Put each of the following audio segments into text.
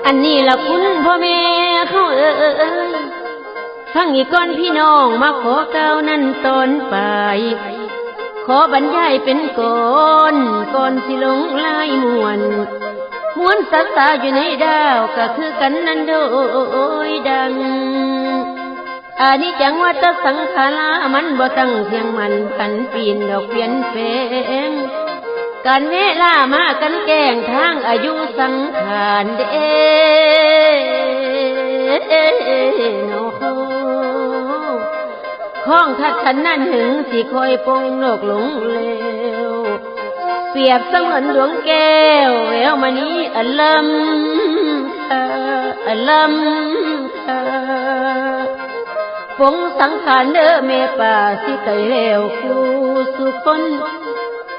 อันนี้ล่ะคุณพ่อแม่เขาฟังอีกก่อนพี่น้องมาขอเก้านั้นตอนไปขอบรรยายเป็นก่อนสิลงลายม่วนสัตตาอยู่ในดาวก็คือกันนั้นโดยดังอานิจังวัฏสังขารามันบ่ตั้งเที่ยงมันพันปีนดอกเปลี่ยนแปลงการเวลามากันแกล้งทางอายุสังขารเด้โนข้องทัดขันนั่นหึงสิคอยปงโลกหลงเลวเปรียบเสมือนดวงแก้วแววมณีอัลลัมปงสังขารเด้อแม่ป่าสิไก่แล้วคู่สุคน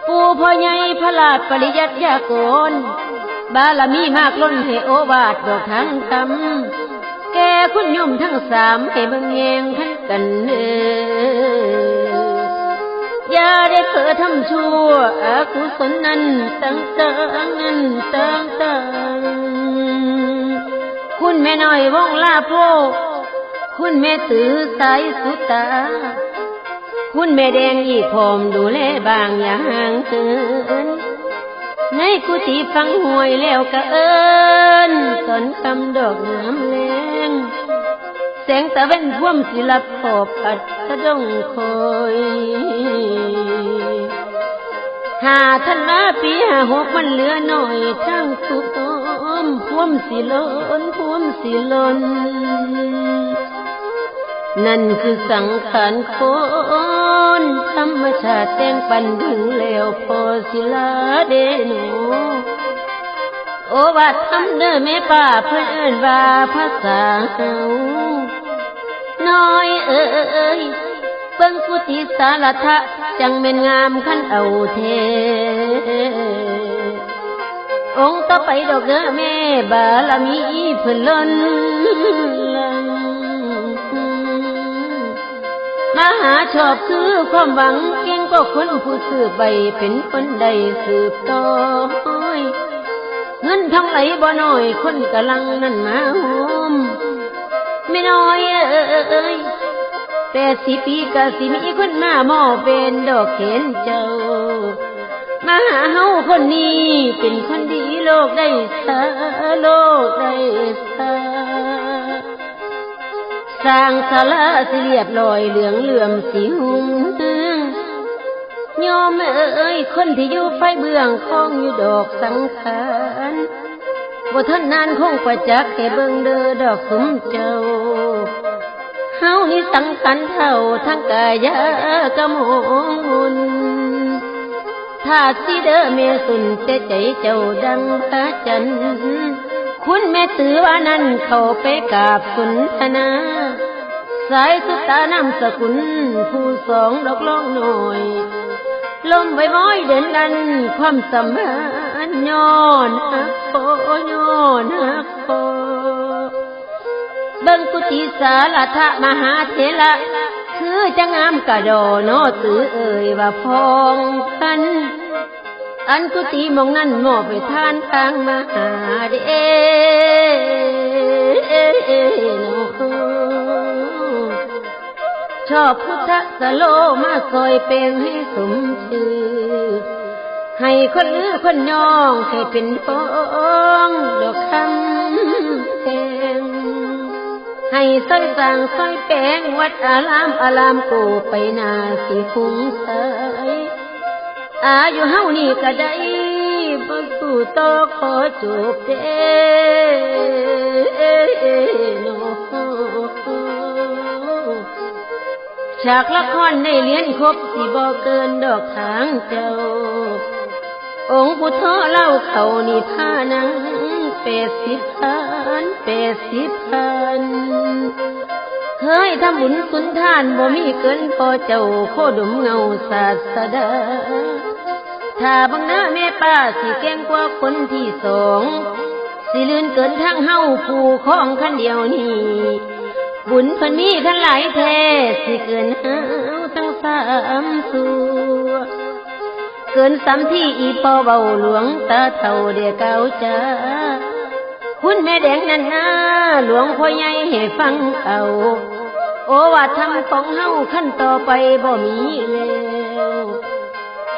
ปู่พ่อใหญ่พระราชปริยัติยากรบารมีมากล้นให้โอวาทดอกทางธรรมแกคุณโยมทั้งสามให้เบิ่งแยงทันกันอย่าได้เผลอทำชั่วอกุศลนั้นต่างคุณแม่น้อยวงลาโพคุณแม่ตือสายสุตาคุณแม่แดงอีพรมดูแลบางอย่างเกินในกุฏิฟังหวยแล้วก็เอิญตอนคำดอกน้ำแรงแสงตะเว้นท่วมศิลปขอบอัดสะดงคอยหาท่านมาปี56มันเหลือหน่อยทั้งสุขท่วมสิลนนั่นคือสังขารคนธรรมชาติแต่งปันถึงแล้วพอสิลาเดโนโอวาททำเด้อแม่ป้าเพื่อนเอิ้นว่าภาษาเฮาน้อยเอ้ยเบิ่งกุฏิสารทะจังแม่นงามคันเอาเทองค์ต่อไปดอกเด้อแม่บารมีเพิ่นล้นมหาชอบคือความหวังเก่งก็คนผู้สืบไปเป็นคนใดสืบต่อเงินทองไหลบ่น้อยคนกำลังนั่นมาโฮมไม่น้อย80 ปีก็สิมีคนมาหม้อเป็นดอกเข็นเจ้ามาหาเฮาคนนี้เป็นคนดีโลกได้สาสร้างศาลาสิเรียบร้อยเหลืองเหลื่อมสีหุ่งโยมเอ้ยคนที่อยู่ไฟเบื้องคล้องอยู่ดอกสังขารบ่ทันนานคงประจักษ์ให้เบิ่งเด้อดอกสมเจ้าเฮานี่สังขารเท่าทั้งกายกะมงถ้าสิเด้อแม่สุนแต่ใจเจ้าดังพระจันทร์คุณแม่ตือว่านั้นเข้าไปกราบสุนทนาสายสุตานำสกุลผู้สองดอกร้องหน่อยลมใบไม้เดินดันความสัมพันธ์ย้อนฮักโคเบิ่งกุฏิสารทะมหาเถระคือจะงามกะดอโนตือเอ่ยว่าพองกันอันกุฏิมองนั้นมอบไปทานทางมหาเดโนชอบพุทธสโลมาซอยเป็นให้สมชื่อให้คนลือคนย่องให้เป็นปองดอกคำแพงให้สร้อยสร้างสร้อยแปลงวัดอารามกูไปนาสิคุ้งใสอายุเฮานี่ก็ได้บ่สู้ต่อขอจบเด้โนฉากละครในเลี้ยนครบสิบ่เกินดอกทางเจ้าองค์พุทธเล่าเขานิพพานัง80 พันเคยทำบุญสุนทานบ่มีเกินพอเจ้าโคดมเงาศาสดาถ้าบังหน้าแม่ป้าสิแก่งกว่าคนที่สองสิลื่นเกินทางเฮาผู้ของคันเดียวนี้บุญเพิ่นมีคันหลายแท้สิเกินเฮาทั้ง3 สัวเกินซ้ำที่อีพอเบาหลวงตาเท่าเดียเก่าจ้า คุณแม่แดงนั่นนะหลวงพ่อใหญ่ให้ฟังเอาโอว่าทำของเฮาขั้นต่อไปบ่มีแล้ว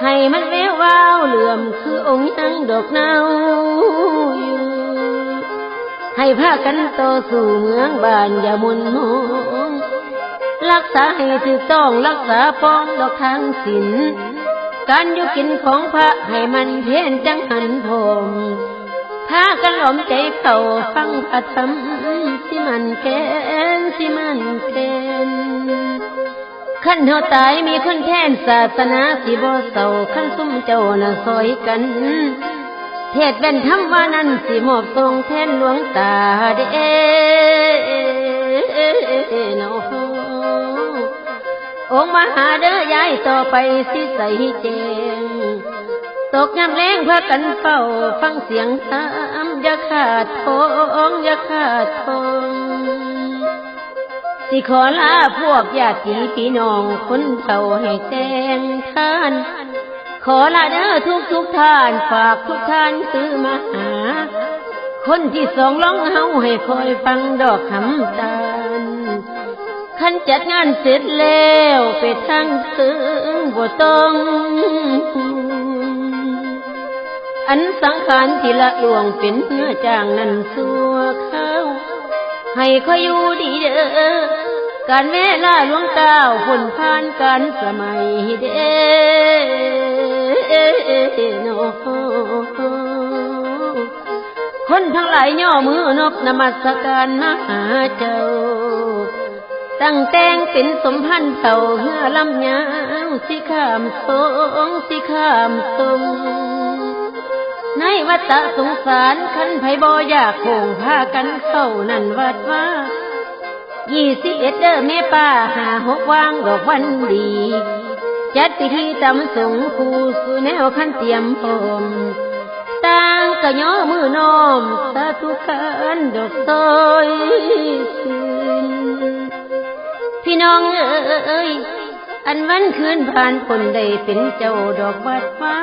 ให้มันแวววาวเหลื่อมคือองค์ยังดอกนาวอยู่ให้พากันต่อสู่เมืองบ้านอย่ามุนมองรักษาให้ถูกต้องรักษาป้องดอกทางศีลการอยู่กินของพระให้มันเพี้ยนจังหันพมพากันหลอมใจเข่าฟังพระธรรมสิมันแค้นสิมันแค้นขั้นเฮาตายมีคนแทนศาสนาสิบ่เศร้าขั้นซุ่มเจ้าน่ะซอยกันเทศเป็นธรรมว่านั้นสิมอบทรงแทนหลวงตาเด้เนาะองค์มหาเด้อยายต่อไปสิใส่แจงตกยามแรงพากันเฝ้าฟังเสียงตามอย่าขาดทองอย่าขาดทองสิขอลาพวกญาติพี่น้องคนเฒ่าให้แจ้งท่านขอลาเด้อทุกท่านฝากทุกท่านซื้อมาหาคนที่สองร้องเฮาให้คอยฟังดอกคำตาลคันจัดงานเสร็จแล้วไปทางถึงบ่ต้องอันสังขารที่ละหลวงเป็นเนื้อจางนั้นสัวเข้าให้คอยอยู่ดีเด้อการเวลาหลวงเต้าผลผ่านการสมัยเด้โนคนทั้งหลายย่อมือนบนมัสการมหาเจ้าตั้งแต่งเป็นสมพันธ์เต่าเหือลำยาวสิข้ามสงสิข้ามสงในวัฏสงสารขันไผบ่อยากคงพากันเข้านั่นวัดว่า21เด้อแม่ป้า56วางดอกวันดีจัดพิธีตำสงคู่สู่แนวขันเตรียมพร้อมต่างก็ย่อมือน้อมสาธุการดอกซอยซื่นพี่น้องเอ้ยอันวันคืนผ่านคนได้เป็นเจ้าดอกวัดฟ้า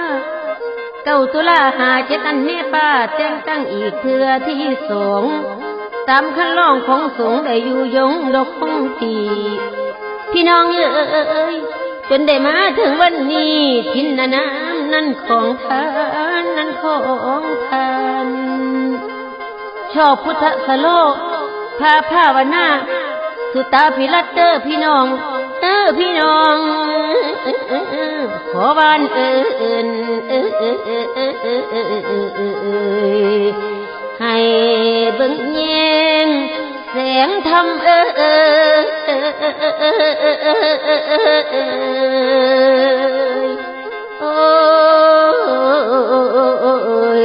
9 ตุลา57อันแม่ป้าแต่งตั้งอีกเทื่อที่2ตามคันลองของสงฆ์ได้อยู่ยงดอกคงที่พี่น้องเอ้ยจนได้มาถึงวันนี้ทินน้ำนั่นของทานนั่นของทานชอบพุทธสโลกพาภาวนาสุตาภิรัตเตอร์พี่น้องพี่น้องขอบ้านให้เบิ่งแยงแสงธรรมโอ้ย